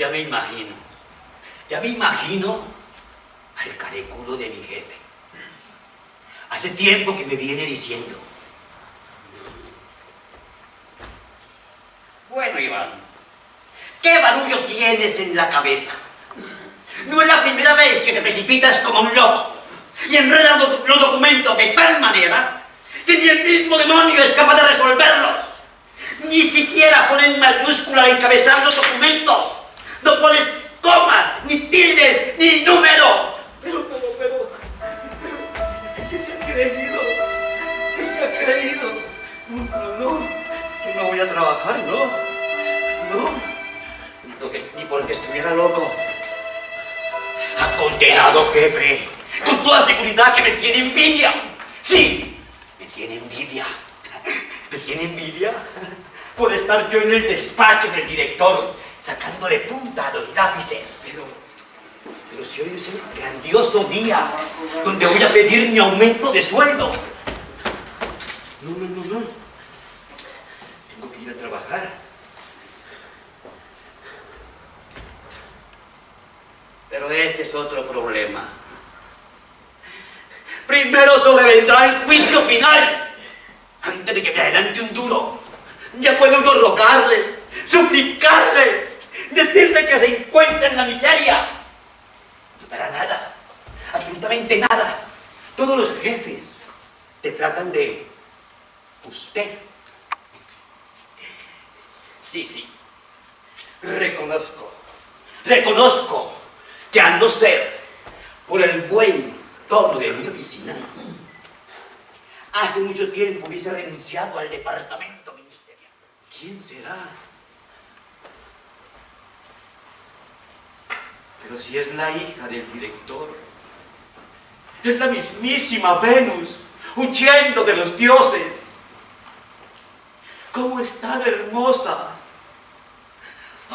ya me imagino al careculo de mi jefe. Hace tiempo que me viene diciendo: bueno, Iván, ¿qué barullo tienes en la cabeza? No es la primera vez que te precipitas como un loco y enredas los documentos de tal manera que ni el mismo demonio es capaz de resolverlos. Ni siquiera pones mayúscula al encabezar los documentos. No pones comas, ni tildes, ni número. Pero, ¿qué se ha creído? ¿Qué se ha creído? No, yo no voy a trabajar, no, ni porque estuviera loco. Ha condenado jefe, con toda seguridad que me tiene envidia. Sí, me tiene envidia. Me tiene envidia por estar yo en el despacho del director, sacándole punta a los lápices. Pero si hoy es el grandioso día donde voy a pedir mi aumento de sueldo. No. Tengo que ir a trabajar. Pero ese es otro problema. Primero sobrevendrá el juicio final. Antes de que me adelante un duro, ya puedo uno rogarle, suplicarle, decirle que se encuentra en la miseria. No dará nada, absolutamente nada. Todos los jefes te tratan de usted. Sí. Reconozco que a no ser por el buen tono de mi oficina, hace mucho tiempo hubiese renunciado al departamento ministerial. ¿Quién será? Pero si es la hija del director, es la mismísima Venus, huyendo de los dioses. ¿Cómo es tan hermosa?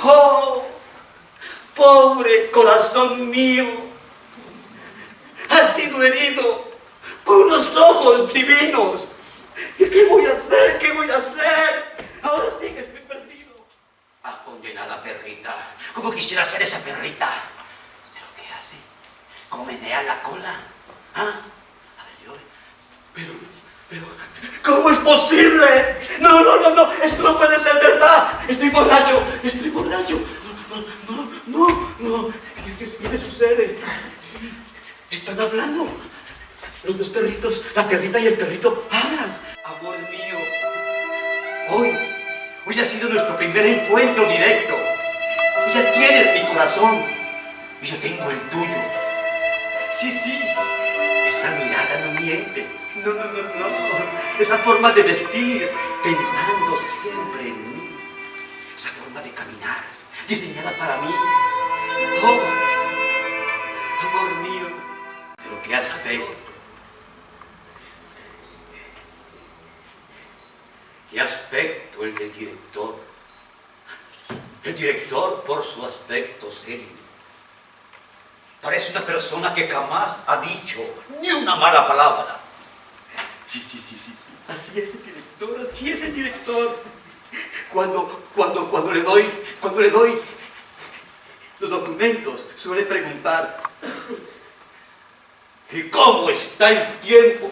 ¡Oh! Pobre corazón mío, ha sido herido por unos ojos divinos. ¿Y qué voy a hacer? ¿Qué voy a hacer? Ahora sí que estoy perdido. Ah, condenada perrita. ¿Cómo quisiera ser esa perrita? ¿Pero qué hace? ¿Cómo menea la cola? ¿Ah? A ver, yo... Pero... ¿Cómo es posible? No. Esto no puede ser verdad. Estoy borracho. No. ¿Qué me sucede? Están hablando. Los dos perritos, la perrita y el perrito, hablan. Amor mío, hoy ha sido nuestro primer encuentro directo. Y ya tienes mi corazón. Y yo tengo el tuyo. Sí. Esa mirada no miente. No. Esa forma de vestir, pensando siempre en mí. Esa forma de caminar, diseñada para mí. Oh, amor mío. Pero qué aspecto. ¿Qué aspecto el del director? El director por su aspecto serio. Parece una persona que jamás ha dicho ni una mala palabra. Sí. Así es el director. Cuando le doy los documentos, suele preguntar: ¿y cómo está el tiempo?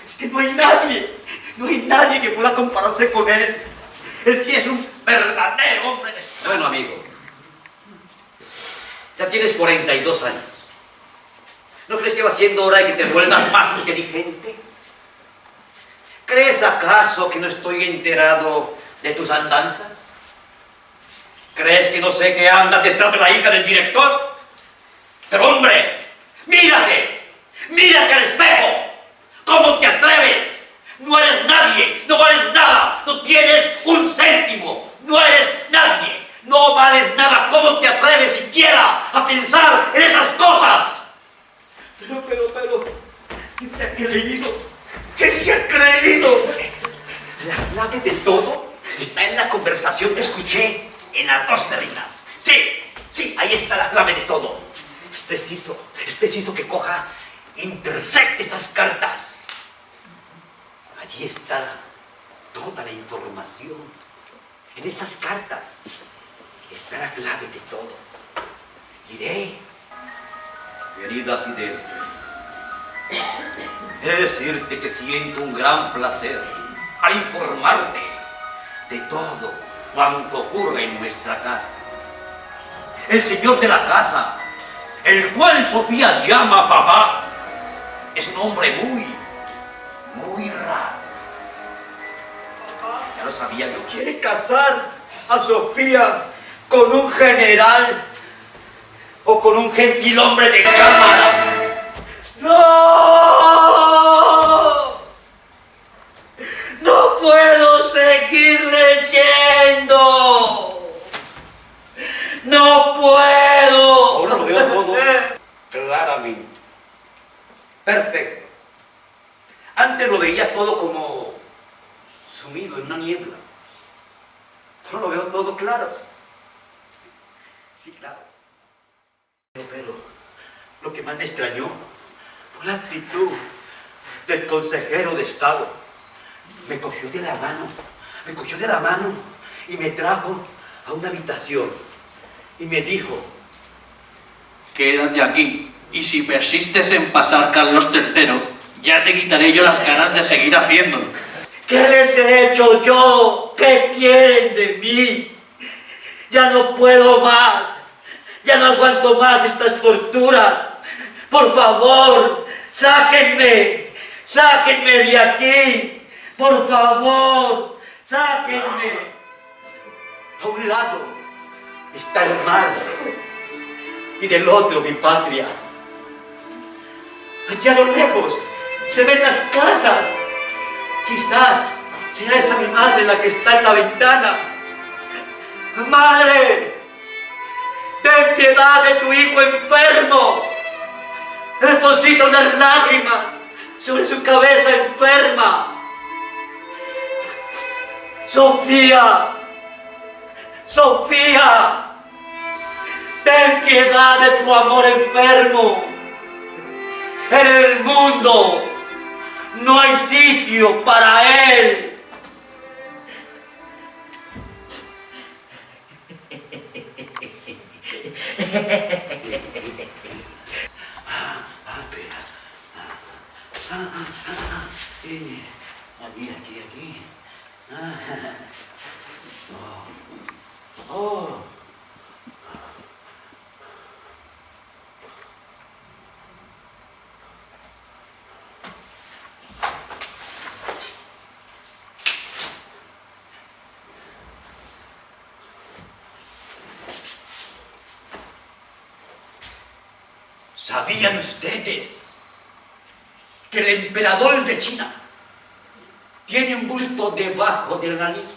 Es que no hay nadie que pueda compararse con él. Él sí es un verdadero hombre de Estado. Bueno, amigo, ya tienes 42 años. ¿No crees que va siendo hora de que te vuelvas más inteligente? ¿Crees acaso que no estoy enterado de tus andanzas? ¿Crees que no sé que andas detrás de la hija del director? Pero hombre, mírate al espejo. ¿Cómo te atreves? No eres nadie, no vales nada, no tienes un céntimo, no eres nadie, no vales nada. ¿Cómo te atreves siquiera a pensar en esas cosas? Pero, ¿qué se ha creído? ¿Qué se ha creído? La clave de todo está en la conversación que escuché en las dos perritas. Sí, ahí está la clave de todo. Es preciso que coja, intersecte esas cartas. Allí está toda la información, en esas cartas. está la clave de todo. Diré, querida Fidel, he de decirte que siento un gran placer al informarte de todo cuanto ocurre en nuestra casa. El señor de la casa, el cual Sofía llama papá, es un hombre muy raro. Ya lo sabía yo. Quiere casar a Sofía con un general O con un gentilhombre de cámara. ¡No! ¡No puedo seguir leyendo! ¡No puedo! Ahora lo veo todo claramente. Perfecto. Antes lo veía todo como sumido en una niebla. Ahora lo veo todo claro. Sí, claro. Pero lo que más me extrañó fue la actitud del consejero de Estado. Me cogió de la mano y me trajo a una habitación y me dijo: quédate aquí, y si persistes en pasar Carlos III, ya te quitaré yo las ganas de seguir haciéndolo. ¿Qué les he hecho yo? ¿Qué quieren de mí? Ya no puedo más. Ya no aguanto más estas torturas. Por favor, sáquenme. Sáquenme de aquí. Por favor, sáquenme. a un lado está el mar y del otro mi patria. Allá a lo lejos se ven las casas. Quizás sea esa mi madre la que está en la ventana. ¡Madre! ¡Ten piedad de tu hijo enfermo! Deposita unas lágrimas sobre su cabeza enferma. ¡Sofía! ¡Sofía! ¡Ten piedad de tu amor enfermo! En el mundo no hay sitio para él. Aquí. Oh. ¿Sabían ustedes que el emperador de China tiene un bulto debajo de la nariz?